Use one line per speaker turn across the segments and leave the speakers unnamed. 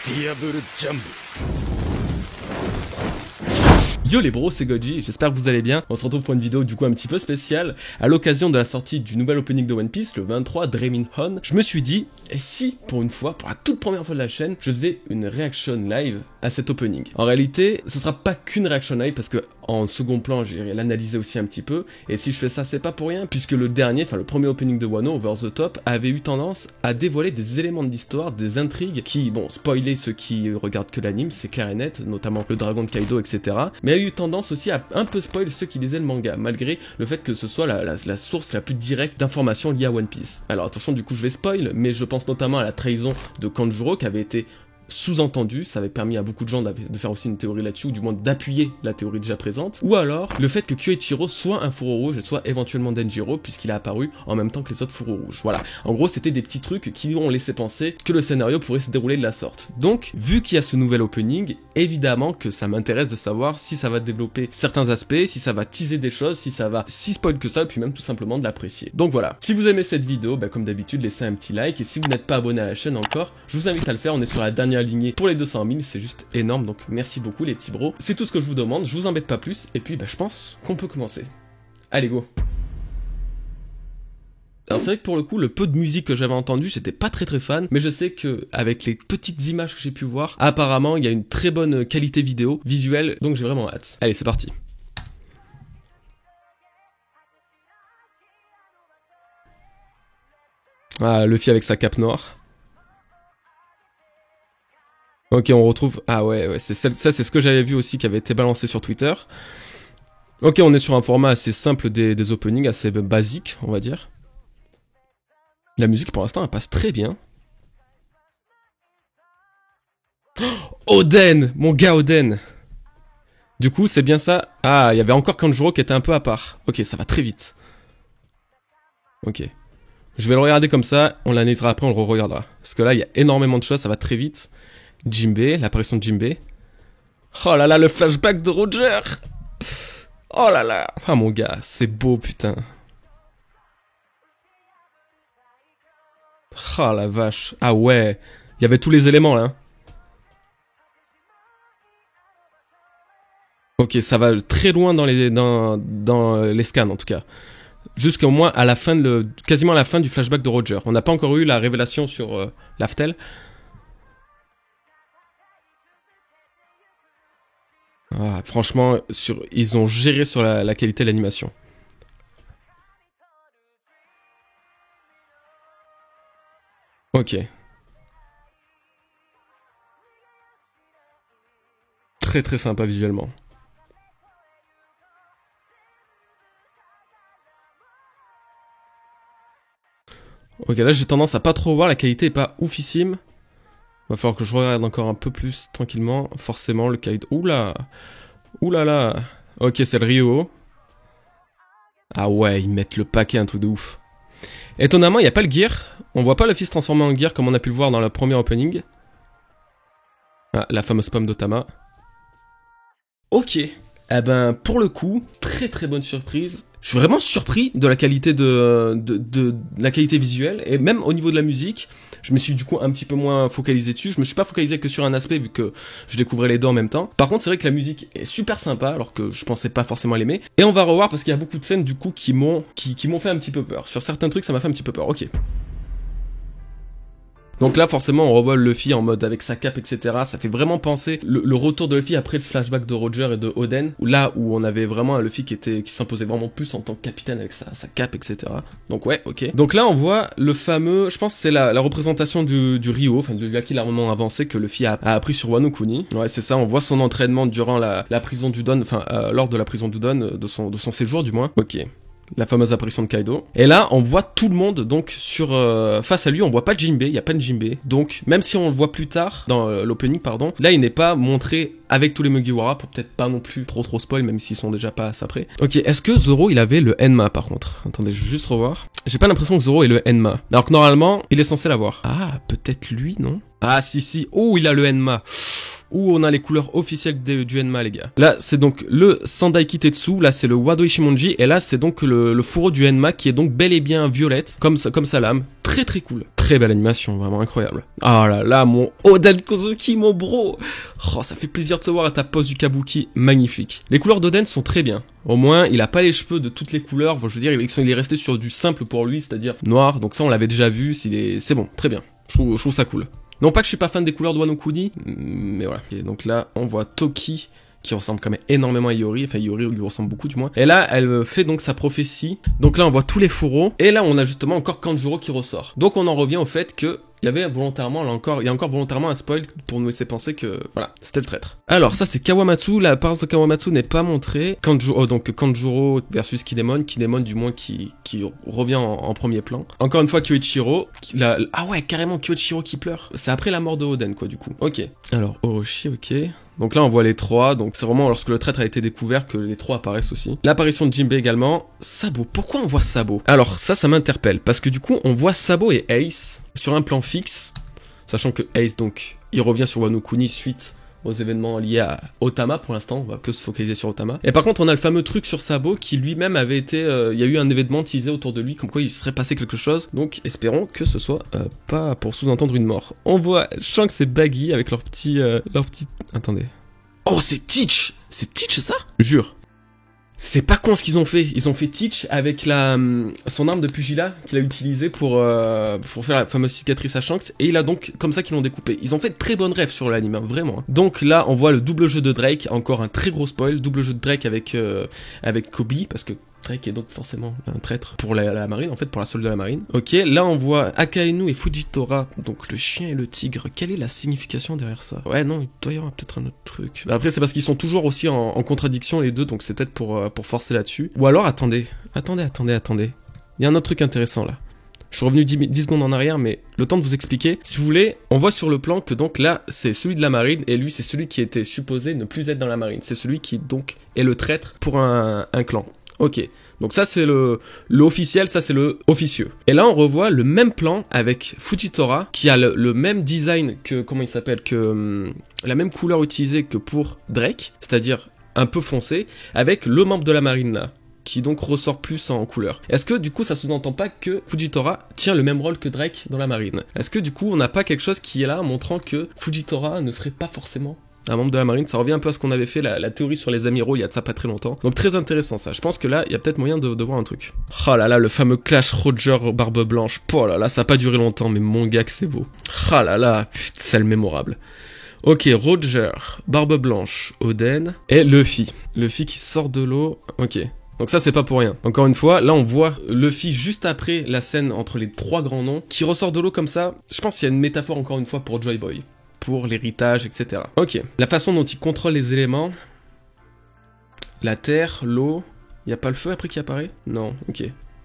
Yo les bros, c'est Goji, j'espère que vous allez bien. On se retrouve pour une vidéo du coup un petit peu spéciale. À l'occasion de la sortie du nouvel opening de One Piece, le 23, Dreaming On, je me suis dit, et si pour une fois, pour la toute première fois de la chaîne, je faisais une reaction live à cet opening. En réalité, ce sera pas qu'une reaction live parce que en second plan, j'irai l'analyser aussi un petit peu. Et si je fais ça, c'est pas pour rien, puisque le dernier, enfin le premier opening de Wano, Over the Top, avait eu tendance à dévoiler des éléments de l'histoire, des intrigues qui, bon, spoiler ceux qui regardent que l'anime, c'est clair et net, notamment le dragon de Kaido, etc. Mais a eu tendance aussi à un peu spoil ceux qui lisaient le manga, malgré le fait que ce soit la source la plus directe d'informations liées à One Piece. Alors attention, du coup je vais spoil, mais je pense notamment à la trahison de Kanjuro qui avait été sous-entendu, ça avait permis à beaucoup de gens de faire aussi une théorie là-dessus, ou du moins d'appuyer la théorie déjà présente, ou alors le fait que Kyoichiro soit un fourreau rouge et soit éventuellement Denjiro, puisqu'il a apparu en même temps que les autres fourreaux rouges. Voilà, en gros c'était des petits trucs qui ont laissé penser que le scénario pourrait se dérouler de la sorte. Donc, vu qu'il y a ce nouvel opening, évidemment que ça m'intéresse de savoir si ça va développer certains aspects, si ça va teaser des choses, si ça va si spoil que ça, et puis même tout simplement de l'apprécier. Donc voilà, si vous aimez cette vidéo, bah, comme d'habitude, laissez un petit like, et si vous n'êtes pas abonné à la chaîne encore, je vous invite à le faire, on est sur la dernière lignée pour les 200 000, c'est juste énorme, donc merci beaucoup les petits bros. C'est tout ce que je vous demande, je vous embête pas plus, et puis bah, je pense qu'on peut commencer. Allez go. Alors c'est vrai que pour le coup, le peu de musique que j'avais entendu, j'étais pas très fan, mais je sais que avec les petites images que j'ai pu voir, apparemment il y a une très bonne qualité vidéo, visuelle, donc j'ai vraiment hâte. Allez, c'est parti. Ah, Luffy avec sa cape noire. Ok, on retrouve... Ah ouais, ça c'est ce que j'avais vu aussi qui avait été balancé sur Twitter. Ok, on est sur un format assez simple des openings, assez basique, on va dire. La musique pour l'instant elle passe très bien. Oh, Oden, mon gars Oden. Du coup c'est bien ça. Ah, il y avait encore Kanjuro qui était un peu à part. Ok, ça va très vite. Ok. Je vais le regarder comme ça, on l'analysera après, on le re-regardera. Parce que là il y a énormément de choses, ça va très vite. Jinbei, l'apparition de Jinbei. Oh là là, le flashback de Roger. Oh là là. Ah mon gars, c'est beau putain. Oh la vache. Ah ouais, il y avait tous les éléments là. Ok, ça va très loin dans les scans en tout cas. Jusqu'au moins à la fin quasiment à la fin du flashback de Roger. On n'a pas encore eu la révélation sur Laftel. Ah, franchement, ils ont géré sur la qualité de l'animation. Ok. Très sympa visuellement. Ok, là j'ai tendance à pas trop voir, la qualité est pas oufissime. Va falloir que je regarde encore un peu plus tranquillement. Forcément, le Kaido... Oula. Oulala. Ok, c'est le Rio. Ah ouais, ils mettent le paquet, un truc de ouf. Étonnamment, il n'y a pas le gear. On voit pas le fils transformé en gear comme on a pu le voir dans le premier opening. Ah, la fameuse pomme d'Otama. Ok. Eh ben, pour le coup, très bonne surprise. Je suis vraiment surpris de la qualité de la qualité visuelle, et même au niveau de la musique, je me suis du coup un petit peu moins focalisé dessus. Je me suis pas focalisé que sur un aspect vu que je découvrais les deux en même temps. Par contre, c'est vrai que la musique est super sympa, alors que je pensais pas forcément l'aimer. Et on va revoir parce qu'il y a beaucoup de scènes du coup qui m'ont fait un petit peu peur. Sur certains trucs, ça m'a fait un petit peu peur. Ok. Donc là, forcément, on revoit Luffy en mode avec sa cape, etc. Ça fait vraiment penser le retour de Luffy après le flashback de Roger et de Oden, où on avait vraiment un Luffy qui s'imposait vraiment plus en tant que capitaine avec sa cape, etc. Donc ouais, ok. Donc là, on voit le fameux, je pense que c'est la représentation du Rio, enfin de l'acquis l'armement avancé que Luffy a appris sur Wano Kuni. Ouais, c'est ça, on voit son entraînement durant la prison d'Udon, enfin lors de la prison d'Udon, de son séjour du moins. Ok. La fameuse apparition de Kaido. Et là, on voit tout le monde, donc, face à lui, on voit pas de Jinbei, il y a pas de Jinbei. Donc, même si on le voit plus tard, dans l'opening, pardon, là, il n'est pas montré avec tous les Mugiwara, pour peut-être pas non plus trop spoil, même s'ils sont déjà pas à ça près. Ok, est-ce que Zoro, il avait le Enma, par contre? Attendez, je vais juste revoir. J'ai pas l'impression que Zoro ait le Enma. Alors que normalement, il est censé l'avoir. Ah, peut-être lui, non? Ah, si. Oh, il a le Enma. Où on a les couleurs officielles du Enma, les gars. Là, c'est donc le Sandai Kitetsu, là, c'est le Wado Ishimonji, et là, c'est donc le fourreau du Enma, qui est donc bel et bien violette, comme sa lame. Très cool. Très belle animation, vraiment incroyable. Ah là là, mon Oden Kozuki, mon bro. Oh, ça fait plaisir de se voir à ta pose du kabuki, magnifique. Les couleurs d'Oden sont très bien. Au moins, il a pas les cheveux de toutes les couleurs. Je veux dire, il est resté sur du simple pour lui, c'est-à-dire noir. Donc ça, on l'avait déjà vu. C'est bon, très bien. Je trouve ça cool. Non pas que je suis pas fan des couleurs de Wano Kuni, mais voilà. Et donc là, on voit Toki, qui ressemble quand même énormément à Iori, enfin Iori lui ressemble beaucoup du moins. Et là, elle fait donc sa prophétie. Donc là, on voit tous les fourreaux. Et là, on a justement encore Kanjuro qui ressort. Donc on en revient au fait que il y avait volontairement, il y a encore volontairement un spoil pour nous laisser penser que, voilà, c'était le traître. Alors, ça c'est Kawamatsu, la part de Kawamatsu n'est pas montrée. Donc Kanjuro versus Kinemon, Kinemon du moins qui revient en premier plan. Encore une fois, Kyoichiro, ah ouais, carrément Kyoichiro qui pleure. C'est après la mort de Oden, quoi, du coup. Ok. Alors, Orochi, ok. Donc là, on voit les trois, donc c'est vraiment lorsque le traître a été découvert que les trois apparaissent aussi. L'apparition de Jinbei également. Sabo, pourquoi on voit Sabo? Alors, ça m'interpelle, parce que du coup, on voit Sabo et Ace sur un plan fixe, sachant que Ace, donc, il revient sur Wano Kuni suite aux événements liés à Otama pour l'instant, on va que se focaliser sur Otama. Et par contre, on a le fameux truc sur Sabo qui lui-même avait été, il y a eu un événement teasé autour de lui, comme quoi il serait passé quelque chose, donc espérons que ce soit pas pour sous-entendre une mort. On voit Shanks et Baggy avec leur petit... Attendez. Oh, c'est Teach! C'est Teach ça? Jure. C'est pas con ce qu'ils ont fait. Ils ont fait Teach avec son arme de pugilat qu'il a utilisée pour faire la fameuse cicatrice à Shanks. Et il a donc comme ça qu'ils l'ont découpé. Ils ont fait de très bonnes rêves sur l'anime, hein, vraiment. Donc là, on voit le double jeu de Drake. Encore un très gros spoil. Double jeu de Drake avec Kobe, parce que Drake est donc forcément un traître pour la marine, en fait, pour la solde de la marine. Ok, là on voit Akainu et Fujitora, donc le chien et le tigre. Quelle est la signification derrière ça? Ouais, non, il doit y avoir peut-être un autre truc. Après, c'est parce qu'ils sont toujours aussi en contradiction les deux, donc c'est peut-être pour forcer là-dessus. Ou alors, attendez. Il y a un autre truc intéressant là. Je suis revenu 10 secondes en arrière, mais le temps de vous expliquer. Si vous voulez, on voit sur le plan que donc là, c'est celui de la marine, et lui, c'est celui qui était supposé ne plus être dans la marine. C'est celui qui donc est le traître pour un clan. Ok, donc ça c'est le officiel, ça c'est le officieux. Et là on revoit le même plan avec Fujitora qui a le même design que, comment il s'appelle, que la même couleur utilisée que pour Drake, c'est-à-dire un peu foncé, avec le membre de la marine là, qui donc ressort plus en couleur. Est-ce que du coup ça sous-entend pas que Fujitora tient le même rôle que Drake dans la marine? Est-ce que du coup on n'a pas quelque chose qui est là montrant que Fujitora ne serait pas forcément un membre de la marine? Ça revient un peu à ce qu'on avait fait, la théorie sur les amiraux il y a de ça pas très longtemps. Donc très intéressant ça. Je pense que là, il y a peut-être moyen de voir un truc. Oh là là, le fameux clash Roger Barbe Blanche. Oh là là, ça a pas duré longtemps, mais mon gars que c'est beau. Oh là là, putain, c'est le mémorable. Ok, Roger, Barbe Blanche, Oden, et Luffy. Luffy qui sort de l'eau. Ok. Donc ça c'est pas pour rien. Encore une fois, là on voit Luffy juste après la scène entre les trois grands noms, qui ressort de l'eau comme ça. Je pense qu'il y a une métaphore encore une fois pour Joy Boy, pour l'héritage, etc. Ok, la façon dont il contrôle les éléments, la terre, l'eau, il y a pas le feu après qui apparaît? Non, ok.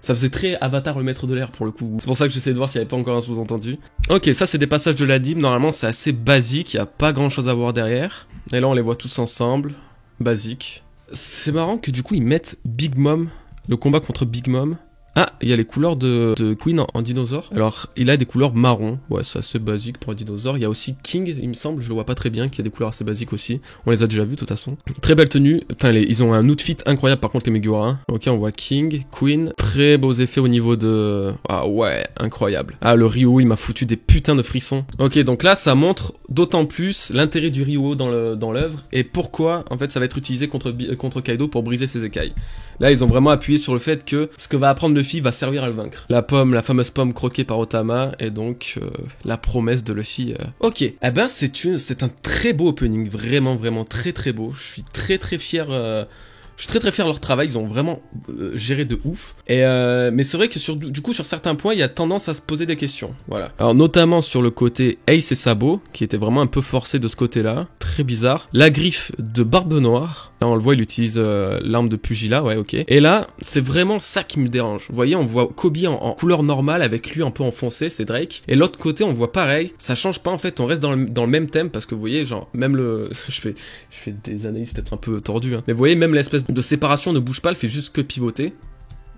Ça faisait très Avatar le maître de l'air pour le coup. C'est pour ça que j'essaie de voir s'il n'y avait pas encore un sous-entendu. Ok, ça c'est des passages de la dîme, normalement c'est assez basique, il n'y a pas grand chose à voir derrière. Et là on les voit tous ensemble, basique. C'est marrant que du coup ils mettent Big Mom, le combat contre Big Mom. Ah, il y a les couleurs de Queen en dinosaure. Alors, il a des couleurs marron. Ouais, c'est assez basique pour un dinosaure. Il y a aussi King, il me semble, je le vois pas très bien, qui a des couleurs assez basiques aussi. On les a déjà vus, de toute façon. Très belle tenue. Enfin, ils ont un outfit incroyable, par contre, les Megura. Ok, on voit King, Queen. Très beaux effets au niveau de... Ah ouais, incroyable. Ah, le Ryo, il m'a foutu des putains de frissons. Ok, donc là, ça montre d'autant plus l'intérêt du Ryo dans l'œuvre et pourquoi, en fait, ça va être utilisé contre Kaido pour briser ses écailles. Là, ils ont vraiment appuyé sur le fait que ce que va apprendre Luffy va servir à le vaincre. La pomme, la fameuse pomme croquée par Otama, et donc la promesse de Luffy. Ok, eh ben c'est un très beau opening, vraiment vraiment très très beau. Je suis très fier. Je suis très fier de leur travail, ils ont vraiment géré de ouf. Et mais c'est vrai que du coup sur certains points, il y a tendance à se poser des questions. Voilà. Alors notamment sur le côté Ace et Sabo, qui était vraiment un peu forcé de ce côté-là, très bizarre. La griffe de Barbe Noire. Là on le voit, il utilise l'arme de pugilat, ouais, ok. Et là, c'est vraiment ça qui me dérange. Vous voyez, on voit Kobe en couleur normale avec lui un peu enfoncé, c'est Drake. Et l'autre côté, on voit pareil. Ça change pas en fait, on reste dans le même thème parce que vous voyez, genre même le, je fais des analyses peut-être un peu tordues, hein. Mais vous voyez, même l'espèce de séparation ne bouge pas, elle fait juste que pivoter.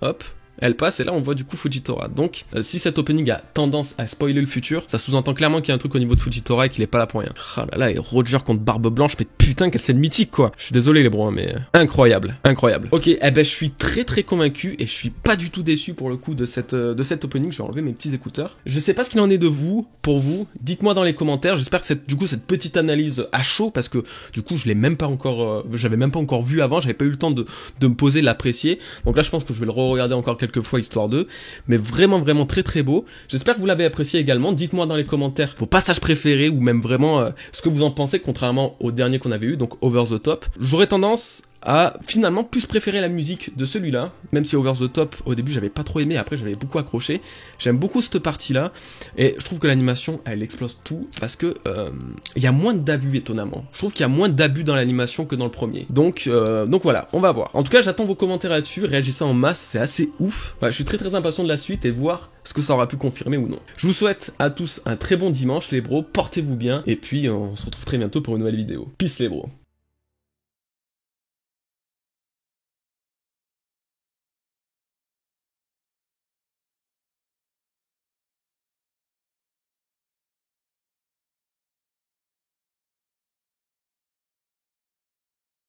Hop. elle passe et là on voit du coup Fujitora. Donc si cet opening a tendance à spoiler le futur, ça sous-entend clairement qu'il y a un truc au niveau de Fujitora et qu'il est pas là pour rien. Ah là là, et Roger contre Barbe Blanche, mais putain quelle scène mythique quoi. Je suis désolé les bros, hein, mais incroyable, incroyable. Ok, eh ben je suis très convaincu et je suis pas du tout déçu pour le coup de cet opening. Je vais enlever mes petits écouteurs. Je sais pas ce qu'il en est de vous, pour vous. Dites-moi dans les commentaires. J'espère que cette petite analyse à chaud, parce que du coup je l'ai même pas encore, j'avais même pas encore vu avant, j'avais pas eu le temps de me poser, de l'apprécier. Donc là je pense que je vais le re-regarder encore quelques fois histoire d'eux. Mais vraiment très beau. J'espère que vous l'avez apprécié également. Dites-moi dans les commentaires vos passages préférés ou même vraiment ce que vous en pensez, contrairement au dernier qu'on avait eu, donc Over the Top. J'aurais tendance à finalement plus préférer la musique de celui-là, même si Over the Top au début j'avais pas trop aimé, après j'avais beaucoup accroché. J'aime beaucoup cette partie-là et je trouve que l'animation elle explose tout parce que il y a moins d'abus étonnamment. Je trouve qu'il y a moins d'abus dans l'animation que dans le premier. Donc voilà, on va voir. En tout cas, j'attends vos commentaires là-dessus, réagissez en masse, c'est assez ouf. Ouais, je suis très impatient de la suite et de voir ce que ça aura pu confirmer ou non. Je vous souhaite à tous un très bon dimanche les bros, portez-vous bien et puis on se retrouve très bientôt pour une nouvelle vidéo. Peace les bros.